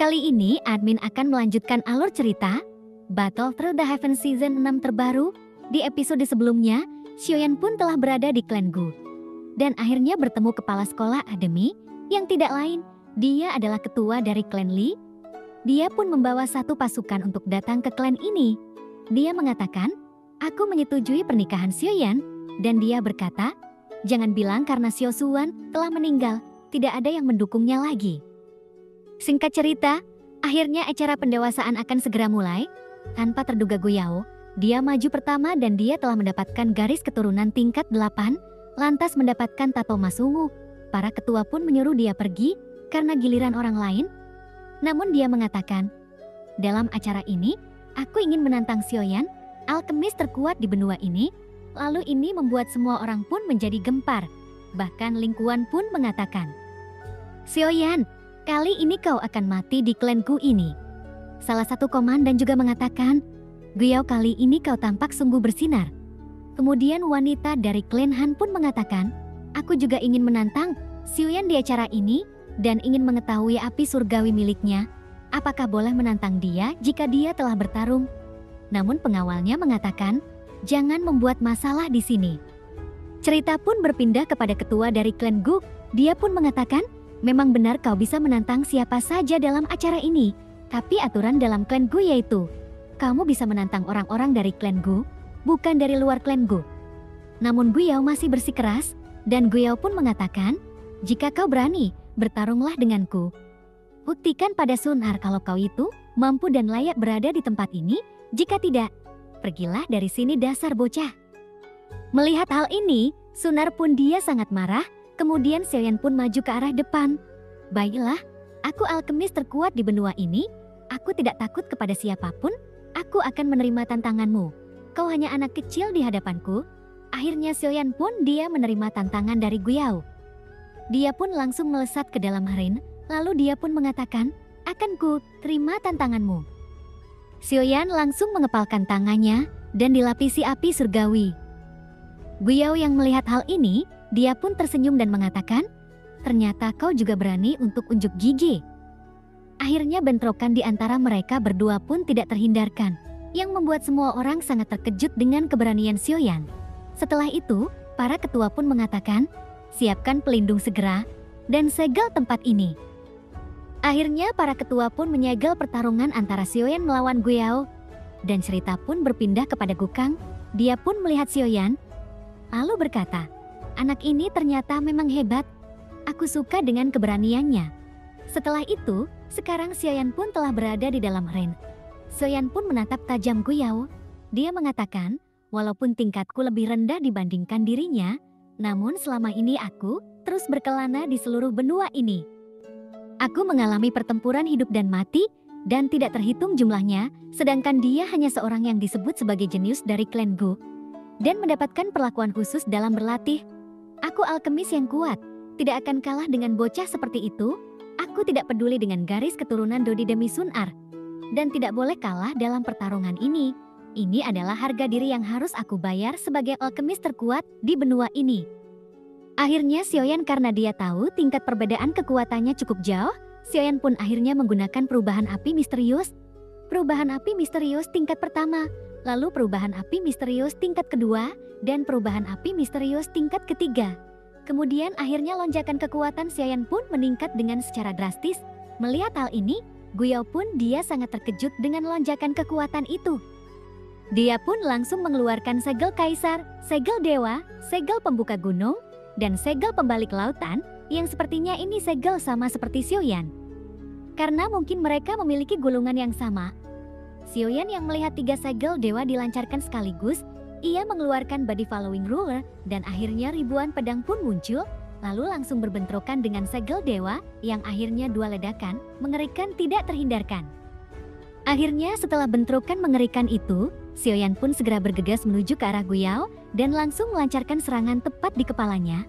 Kali ini admin akan melanjutkan alur cerita Battle Through the Heaven Season 6 terbaru. Di episode sebelumnya, Xiaoyan pun telah berada di klan Gu. Dan akhirnya bertemu kepala sekolah Ademi yang tidak lain, dia adalah ketua dari klan Li. Dia pun membawa satu pasukan untuk datang ke klan ini. Dia mengatakan, aku menyetujui pernikahan Xiaoyan, dan dia berkata, jangan bilang karena Xiao Suan telah meninggal, tidak ada yang mendukungnya lagi. Singkat cerita, akhirnya acara pendewasaan akan segera mulai. Tanpa terduga Guyao, dia maju pertama dan dia telah mendapatkan garis keturunan tingkat 8, lantas mendapatkan tato emas ungu. Para ketua pun menyuruh dia pergi karena giliran orang lain. Namun dia mengatakan, dalam acara ini, aku ingin menantang Xiaoyan, alkemis terkuat di benua ini. Lalu ini membuat semua orang pun menjadi gempar. Bahkan Ling Kuan pun mengatakan, Xiaoyan, kali ini kau akan mati di klan Gu ini. Salah satu komandan juga mengatakan, Guyao, kali ini kau tampak sungguh bersinar. Kemudian wanita dari klan Han pun mengatakan, aku juga ingin menantang Xiaoyan di acara ini dan ingin mengetahui api surgawi miliknya. Apakah boleh menantang dia jika dia telah bertarung? Namun pengawalnya mengatakan, jangan membuat masalah di sini. Cerita pun berpindah kepada ketua dari klan Gu. Dia pun mengatakan, memang benar kau bisa menantang siapa saja dalam acara ini. Tapi aturan dalam klan Gu yaitu, kamu bisa menantang orang-orang dari klan Gu, bukan dari luar klan Gu. Namun Guyao masih bersikeras, dan Guyao pun mengatakan, jika kau berani, bertarunglah denganku. Buktikan pada Sunar kalau kau itu mampu dan layak berada di tempat ini. Jika tidak, pergilah dari sini dasar bocah. Melihat hal ini, Sunar pun dia sangat marah. Kemudian Xiaoyan pun maju ke arah depan. Baiklah, aku alkemis terkuat di benua ini. Aku tidak takut kepada siapapun. Aku akan menerima tantanganmu. Kau hanya anak kecil di hadapanku. Akhirnya Xiaoyan pun dia menerima tantangan dari Guyao. Dia pun langsung melesat ke dalam aren. Lalu dia pun mengatakan, akan ku terima tantanganmu. Xiaoyan langsung mengepalkan tangannya dan dilapisi api surgawi. Guyao yang melihat hal ini, dia pun tersenyum dan mengatakan, ternyata kau juga berani untuk unjuk gigi. Akhirnya bentrokan di antara mereka berdua pun tidak terhindarkan, yang membuat semua orang sangat terkejut dengan keberanian Xiaoyan. Setelah itu, para ketua pun mengatakan, siapkan pelindung segera, dan segel tempat ini. Akhirnya para ketua pun menyegel pertarungan antara Xiaoyan melawan Guyao, dan cerita pun berpindah kepada Gukang. Dia pun melihat Xiaoyan, lalu berkata, anak ini ternyata memang hebat. Aku suka dengan keberaniannya. Setelah itu, sekarang Xiaoyan pun telah berada di dalam aren. Xiaoyan pun menatap tajam Guyao. Dia mengatakan, walaupun tingkatku lebih rendah dibandingkan dirinya, namun selama ini aku terus berkelana di seluruh benua ini. Aku mengalami pertempuran hidup dan mati, dan tidak terhitung jumlahnya, sedangkan dia hanya seorang yang disebut sebagai jenius dari klan Gu, dan mendapatkan perlakuan khusus dalam berlatih. Aku alkemis yang kuat, tidak akan kalah dengan bocah seperti itu. Aku tidak peduli dengan garis keturunan Dodi demi Sunar, dan tidak boleh kalah dalam pertarungan ini. Ini adalah harga diri yang harus aku bayar sebagai alkemis terkuat di benua ini. Akhirnya Xiaoyan karena dia tahu tingkat perbedaan kekuatannya cukup jauh, Xiaoyan pun akhirnya menggunakan perubahan api misterius. Perubahan api misterius tingkat pertama, lalu perubahan api misterius tingkat kedua, dan perubahan api misterius tingkat ketiga. Kemudian akhirnya lonjakan kekuatan Xiaoyan pun meningkat dengan secara drastis. Melihat hal ini, Guyao pun dia sangat terkejut dengan lonjakan kekuatan itu. Dia pun langsung mengeluarkan segel kaisar, segel dewa, segel pembuka gunung, dan segel pembalik lautan, yang sepertinya ini segel sama seperti Xiaoyan. Karena mungkin mereka memiliki gulungan yang sama, Xiaoyan yang melihat 3 segel dewa dilancarkan sekaligus, ia mengeluarkan body following ruler, dan akhirnya ribuan pedang pun muncul, lalu langsung berbentrokan dengan segel dewa, yang akhirnya 2 ledakan, mengerikan tidak terhindarkan. Akhirnya setelah bentrokan mengerikan itu, Xiaoyan pun segera bergegas menuju ke arah Guyao, dan langsung melancarkan serangan tepat di kepalanya.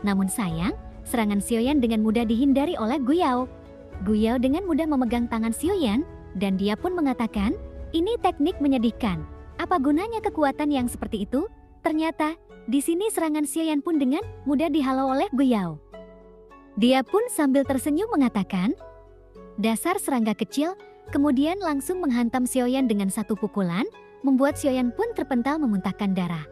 Namun sayang, serangan Xiaoyan dengan mudah dihindari oleh Guyao. Guyao dengan mudah memegang tangan Xiaoyan, dan dia pun mengatakan, ini teknik menyedihkan. Apa gunanya kekuatan yang seperti itu? Ternyata, di sini serangan Xiaoyan pun dengan mudah dihalau oleh Guyao. Dia pun sambil tersenyum mengatakan, Dasar serangga kecil, kemudian langsung menghantam Xiaoyan dengan satu pukulan, membuat Xiaoyan pun terpental memuntahkan darah.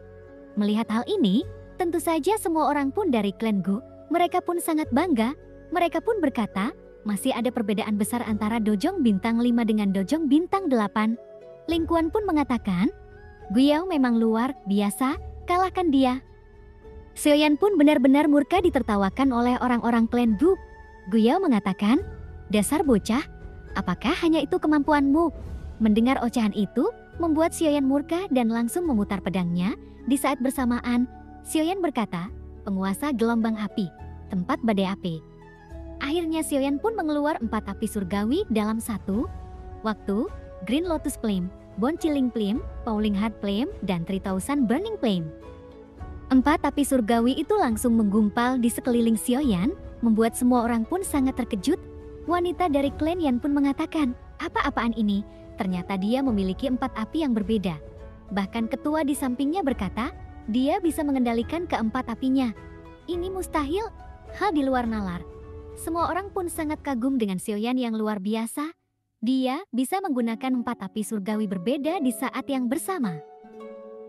Melihat hal ini, tentu saja semua orang pun dari klan Gu, mereka pun sangat bangga. Mereka pun berkata, masih ada perbedaan besar antara Dojong Bintang 5 dengan Dojong Bintang 8. Ling Quan pun mengatakan, Guiyao memang luar biasa, kalahkan dia. Xiaoyan pun benar-benar murka ditertawakan oleh orang-orang klan Gu. Guiyao mengatakan, dasar bocah, apakah hanya itu kemampuanmu? Mendengar ocehan itu, membuat Xiaoyan murka dan langsung memutar pedangnya. Di saat bersamaan, Xiaoyan berkata, penguasa gelombang api, tempat badai api. Akhirnya Xiaoyan pun mengeluarkan 4 api surgawi dalam satu waktu, Green Lotus Flame, Bone Chilling Flame, Falling Heart Flame, dan 3000 Burning Flame. 4 api surgawi itu langsung menggumpal di sekeliling Xiaoyan, membuat semua orang pun sangat terkejut. Wanita dari klan Yan pun mengatakan, apa-apaan ini? Ternyata dia memiliki 4 api yang berbeda. Bahkan ketua di sampingnya berkata, dia bisa mengendalikan keempat apinya. Ini mustahil, hal di luar nalar. Semua orang pun sangat kagum dengan Xiaoyan yang luar biasa. Dia bisa menggunakan 4 api surgawi berbeda di saat yang bersama.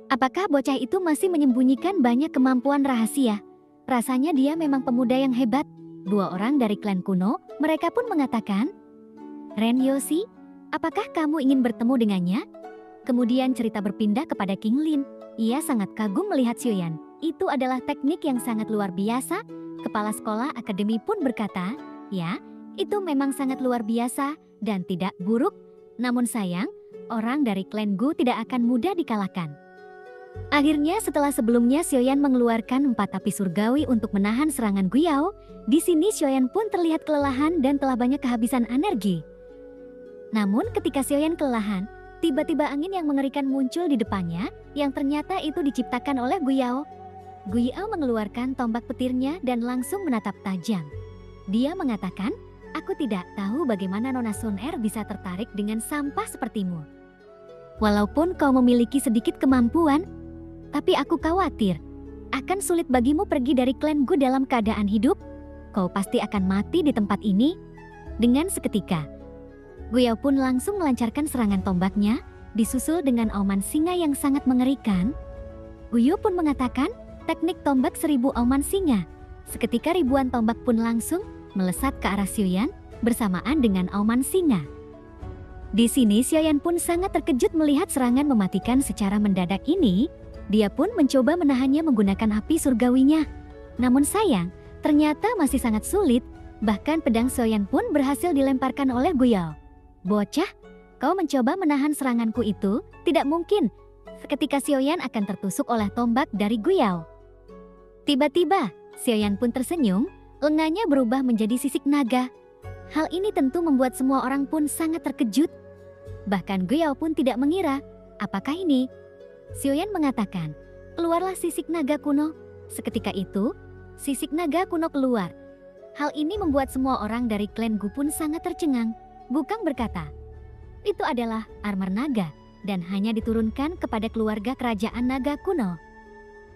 Apakah bocah itu masih menyembunyikan banyak kemampuan rahasia? Rasanya dia memang pemuda yang hebat. 2 orang dari klan kuno, mereka pun mengatakan, Ren Yoshi, apakah kamu ingin bertemu dengannya? Kemudian cerita berpindah kepada King Lin. Ia sangat kagum melihat Xiaoyan. Itu adalah teknik yang sangat luar biasa. Kepala sekolah akademi pun berkata, ya, itu memang sangat luar biasa dan tidak buruk. Namun sayang, orang dari klan Gu tidak akan mudah dikalahkan. Akhirnya setelah sebelumnya Xiaoyan mengeluarkan 4 api surgawi untuk menahan serangan Guiyao, di sini Xiaoyan pun terlihat kelelahan dan telah banyak kehabisan energi. Namun ketika Xiaoyan kelelahan, tiba-tiba angin yang mengerikan muncul di depannya, yang ternyata itu diciptakan oleh Guiyao. Guiyao mengeluarkan tombak petirnya dan langsung menatap tajam. Dia mengatakan, aku tidak tahu bagaimana Nona Sun Er bisa tertarik dengan sampah sepertimu. Walaupun kau memiliki sedikit kemampuan, tapi aku khawatir, akan sulit bagimu pergi dari klan Gu dalam keadaan hidup. Kau pasti akan mati di tempat ini. Dengan seketika, Guiyao pun langsung melancarkan serangan tombaknya, disusul dengan auman singa yang sangat mengerikan. Guiyao pun mengatakan, teknik tombak 1000 auman singa. Seketika ribuan tombak pun langsung melesat ke arah Xiaoyan bersamaan dengan auman singa. Di sini Xiaoyan pun sangat terkejut melihat serangan mematikan secara mendadak ini. Dia pun mencoba menahannya menggunakan api surgawinya. Namun sayang, ternyata masih sangat sulit. Bahkan pedang Xiaoyan pun berhasil dilemparkan oleh Guiyao. Bocah, kau mencoba menahan seranganku itu? Tidak mungkin. Seketika Xiaoyan akan tertusuk oleh tombak dari Guiyao. Tiba-tiba, Xiaoyan pun tersenyum, lengannya berubah menjadi sisik naga. Hal ini tentu membuat semua orang pun sangat terkejut. Bahkan Guiyao pun tidak mengira, apakah ini? Xiaoyan mengatakan, keluarlah sisik naga kuno. Seketika itu, sisik naga kuno keluar. Hal ini membuat semua orang dari klan Gu pun sangat tercengang. Gukang berkata, itu adalah armor naga dan hanya diturunkan kepada keluarga kerajaan naga kuno.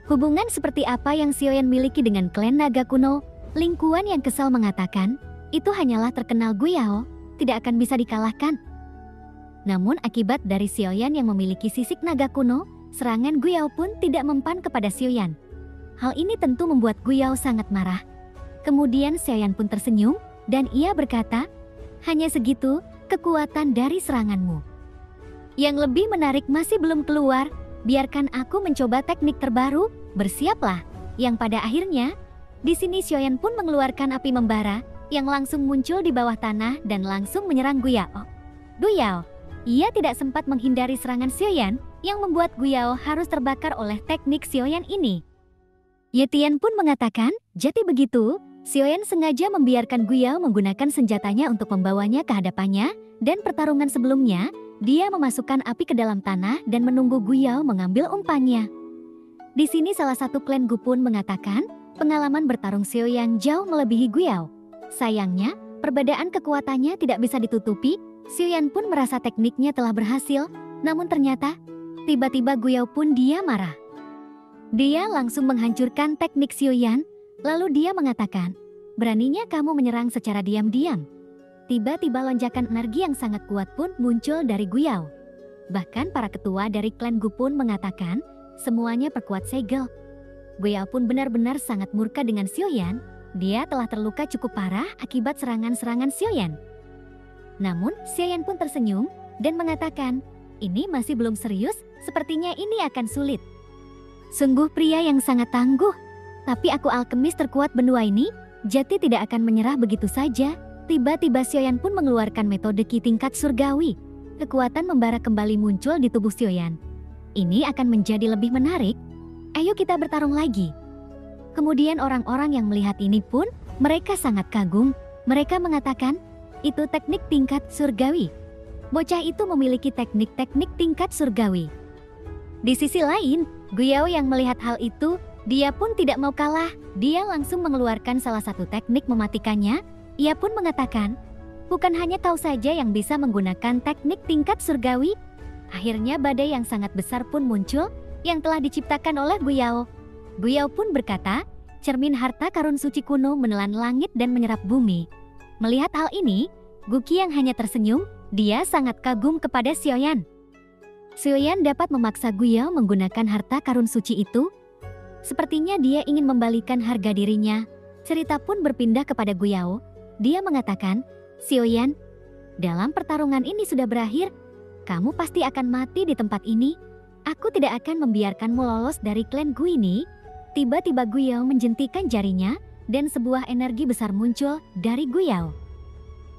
Hubungan seperti apa yang Xiaoyan miliki dengan klan naga kuno? Ling Quan yang kesal mengatakan, itu hanyalah terkenal Guiyao, tidak akan bisa dikalahkan. Namun akibat dari Xiaoyan yang memiliki sisik naga kuno, serangan Guiyao pun tidak mempan kepada Xiaoyan. Hal ini tentu membuat Guiyao sangat marah. Kemudian Xiaoyan pun tersenyum dan ia berkata, hanya segitu kekuatan dari seranganmu. Yang lebih menarik masih belum keluar, biarkan aku mencoba teknik terbaru, bersiaplah. Yang pada akhirnya, di sini Xiaoyan pun mengeluarkan api membara yang langsung muncul di bawah tanah dan langsung menyerang Guiyao. Guiyao, ia tidak sempat menghindari serangan Xiaoyan yang membuat Guiyao harus terbakar oleh teknik Xiaoyan ini. Ye Tian pun mengatakan, jadi begitu, Xiaoyan sengaja membiarkan Guiyao menggunakan senjatanya untuk membawanya ke hadapannya, dan pertarungan sebelumnya, dia memasukkan api ke dalam tanah dan menunggu Guiyao mengambil umpannya. Di sini salah satu klan Gu pun mengatakan, pengalaman bertarung Xiaoyan jauh melebihi Guiyao. Sayangnya, perbedaan kekuatannya tidak bisa ditutupi. Xiaoyan pun merasa tekniknya telah berhasil, namun ternyata, tiba-tiba Guiyao pun dia marah. Dia langsung menghancurkan teknik Xiaoyan, lalu dia mengatakan, beraninya kamu menyerang secara diam-diam. Tiba-tiba lonjakan energi yang sangat kuat pun muncul dari Guyao. Bahkan para ketua dari klan Gu pun mengatakan, semuanya perkuat segel. Guyao pun benar-benar sangat murka dengan Xiaoyan. Dia telah terluka cukup parah akibat serangan-serangan Xiaoyan. Namun, Xiaoyan pun tersenyum dan mengatakan, ini masih belum serius, sepertinya ini akan sulit. Sungguh pria yang sangat tangguh. Tapi aku alkemis terkuat benua ini, Jati tidak akan menyerah begitu saja. Tiba-tiba Xiaoyan pun mengeluarkan metode Qi tingkat surgawi. Kekuatan membara kembali muncul di tubuh Xiaoyan. Ini akan menjadi lebih menarik. Ayo kita bertarung lagi. Kemudian orang-orang yang melihat ini pun, mereka sangat kagum. Mereka mengatakan, itu teknik tingkat surgawi. Bocah itu memiliki teknik-teknik tingkat surgawi. Di sisi lain, Guyao yang melihat hal itu, dia pun tidak mau kalah. Dia langsung mengeluarkan salah satu teknik mematikannya. Ia pun mengatakan, bukan hanya kau saja yang bisa menggunakan teknik tingkat surgawi. Akhirnya badai yang sangat besar pun muncul yang telah diciptakan oleh Guyao. Guyao pun berkata, cermin harta karun suci kuno menelan langit dan menyerap bumi. Melihat hal ini, Guqi yang hanya tersenyum, dia sangat kagum kepada Xiaoyan. Xiaoyan dapat memaksa Guyao menggunakan harta karun suci itu. Sepertinya dia ingin membalikan harga dirinya. Cerita pun berpindah kepada Guyao. Dia mengatakan, Xiaoyan, dalam pertarungan ini sudah berakhir. Kamu pasti akan mati di tempat ini. Aku tidak akan membiarkanmu lolos dari klan Gu ini. Tiba-tiba Guyao menjentikan jarinya dan sebuah energi besar muncul dari Guyao.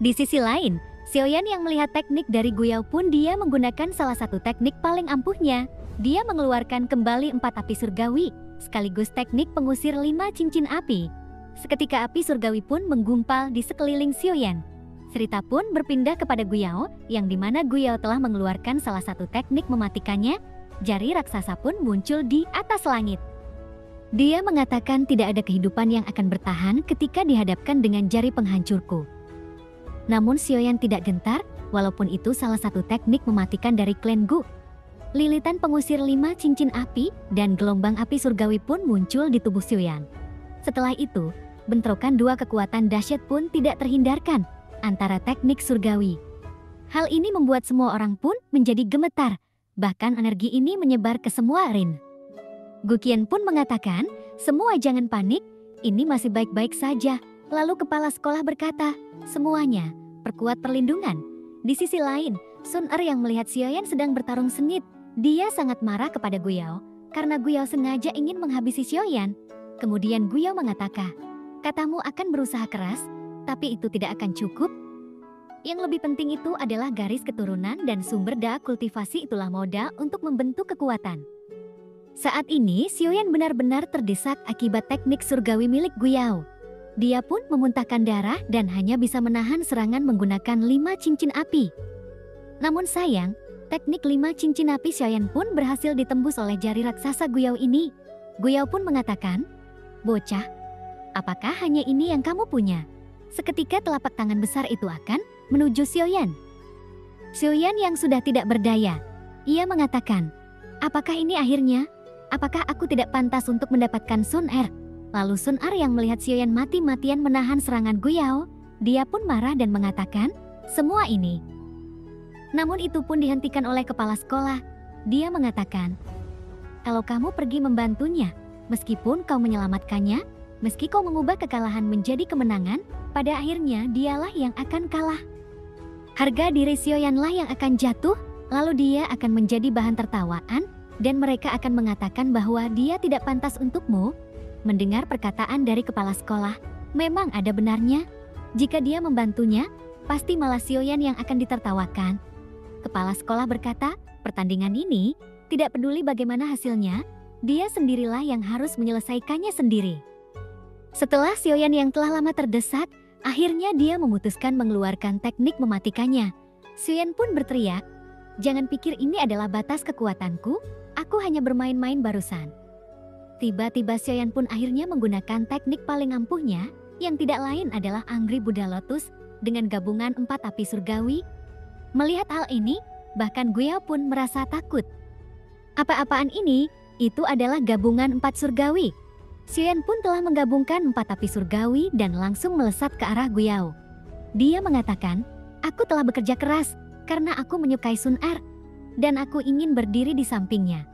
Di sisi lain, Xiaoyan yang melihat teknik dari Guyao pun dia menggunakan salah satu teknik paling ampuhnya. Dia mengeluarkan kembali 4 api surgawi, sekaligus teknik pengusir 5 cincin api. Seketika api surgawi pun menggumpal di sekeliling Xiaoyan. Cerita pun berpindah kepada Guyao, yang dimana Guyao telah mengeluarkan salah satu teknik mematikannya. Jari raksasa pun muncul di atas langit. Dia mengatakan tidak ada kehidupan yang akan bertahan ketika dihadapkan dengan jari penghancurku. Namun Xiaoyan tidak gentar, walaupun itu salah satu teknik mematikan dari klan Gu. Lilitan pengusir 5 cincin api dan gelombang api surgawi pun muncul di tubuh Xiaoyan. Setelah itu, bentrokan dua kekuatan dahsyat pun tidak terhindarkan antara teknik surgawi. Hal ini membuat semua orang pun menjadi gemetar, bahkan energi ini menyebar ke semua arena. Guqian pun mengatakan, semua jangan panik, ini masih baik-baik saja. Lalu kepala sekolah berkata, semuanya, perkuat perlindungan. Di sisi lain, Sun Er yang melihat Xiaoyan sedang bertarung sengit, dia sangat marah kepada Guyao, karena Guyao sengaja ingin menghabisi Xiaoyan. Kemudian Guyao mengatakan, katamu akan berusaha keras, tapi itu tidak akan cukup. Yang lebih penting itu adalah garis keturunan dan sumber daya kultivasi itulah modal untuk membentuk kekuatan. Saat ini Xiaoyan benar-benar terdesak akibat teknik surgawi milik Guyao. Dia pun memuntahkan darah dan hanya bisa menahan serangan menggunakan 5 cincin api. Namun sayang, teknik 5 cincin api Xiaoyan pun berhasil ditembus oleh jari raksasa Guyao ini. Guyao pun mengatakan, bocah, apakah hanya ini yang kamu punya? Seketika telapak tangan besar itu akan menuju Xiaoyan. Xiaoyan yang sudah tidak berdaya, ia mengatakan, apakah ini akhirnya? Apakah aku tidak pantas untuk mendapatkan Sun Er? Lalu Sun Er yang melihat Xiaoyan mati-matian menahan serangan Guyao, dia pun marah dan mengatakan, semua ini. Namun itu pun dihentikan oleh kepala sekolah. Dia mengatakan, kalau kamu pergi membantunya, meskipun kau menyelamatkannya, meski kau mengubah kekalahan menjadi kemenangan, pada akhirnya dialah yang akan kalah. Harga diri Xiaoyanlah yang akan jatuh, lalu dia akan menjadi bahan tertawaan, dan mereka akan mengatakan bahwa dia tidak pantas untukmu. Mendengar perkataan dari kepala sekolah, memang ada benarnya. Jika dia membantunya, pasti malah Xiaoyan yang akan ditertawakan. Kepala sekolah berkata, pertandingan ini, tidak peduli bagaimana hasilnya, dia sendirilah yang harus menyelesaikannya sendiri. Setelah Xiaoyan yang telah lama terdesak, akhirnya dia memutuskan mengeluarkan teknik mematikannya. Xiaoyan pun berteriak, jangan pikir ini adalah batas kekuatanku, aku hanya bermain-main barusan. Tiba-tiba Xiaoyan pun akhirnya menggunakan teknik paling ampuhnya, yang tidak lain adalah Angry Buddha Lotus, dengan gabungan 4 api surgawi. Melihat hal ini, bahkan Guyao pun merasa takut. Apa-apaan ini? Itu adalah gabungan 4 surgawi. Xiaoyan pun telah menggabungkan 4 api surgawi dan langsung melesat ke arah Guyao. Dia mengatakan, aku telah bekerja keras karena aku menyukai Sun Er dan aku ingin berdiri di sampingnya.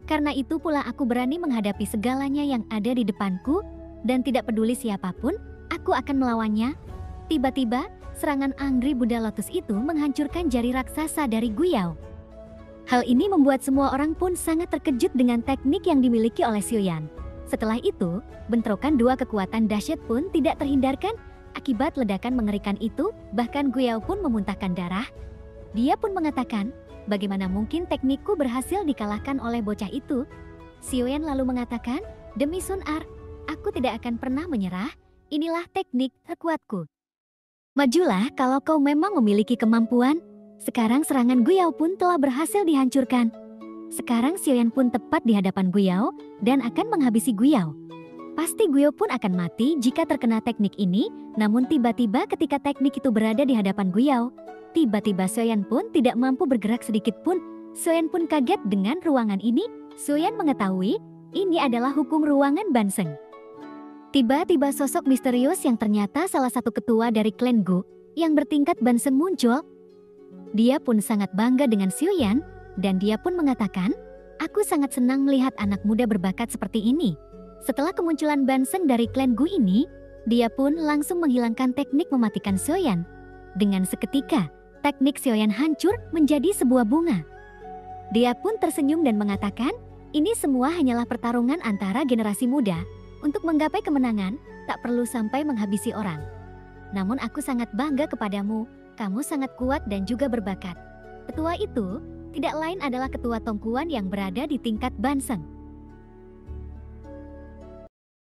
Karena itu pula aku berani menghadapi segalanya yang ada di depanku dan tidak peduli siapapun, aku akan melawannya. Tiba-tiba, serangan Angry Buddha Lotus itu menghancurkan jari raksasa dari Guiyao. Hal ini membuat semua orang pun sangat terkejut dengan teknik yang dimiliki oleh Xiaoyan. Setelah itu, bentrokan dua kekuatan dahsyat pun tidak terhindarkan. Akibat ledakan mengerikan itu, bahkan Guiyao pun memuntahkan darah. Dia pun mengatakan, bagaimana mungkin teknikku berhasil dikalahkan oleh bocah itu? Xiaoyan lalu mengatakan, demi Sun Er, aku tidak akan pernah menyerah, inilah teknik terkuatku. Majulah kalau kau memang memiliki kemampuan. Sekarang serangan Guiyao pun telah berhasil dihancurkan. Sekarang Xiaoyan pun tepat di hadapan Guiyao dan akan menghabisi Guiyao. Pasti Guiyao pun akan mati jika terkena teknik ini, namun tiba-tiba ketika teknik itu berada di hadapan Guiyao, tiba-tiba Xiaoyan pun tidak mampu bergerak sedikit pun. Xiaoyan pun kaget dengan ruangan ini. Xiaoyan mengetahui ini adalah hukum ruangan Banseng. Tiba-tiba sosok misterius yang ternyata salah satu ketua dari klan Gu yang bertingkat Banseng muncul. Dia pun sangat bangga dengan Xiaoyan dan dia pun mengatakan, aku sangat senang melihat anak muda berbakat seperti ini. Setelah kemunculan Banseng dari klan Gu ini, dia pun langsung menghilangkan teknik mematikan Xiaoyan. Dengan seketika, teknik Xiaoyan hancur menjadi sebuah bunga. Dia pun tersenyum dan mengatakan, ini semua hanyalah pertarungan antara generasi muda. Untuk menggapai kemenangan, tak perlu sampai menghabisi orang. Namun aku sangat bangga kepadamu. Kamu sangat kuat dan juga berbakat. Ketua itu tidak lain adalah ketua Tongkuan yang berada di tingkat Banseng.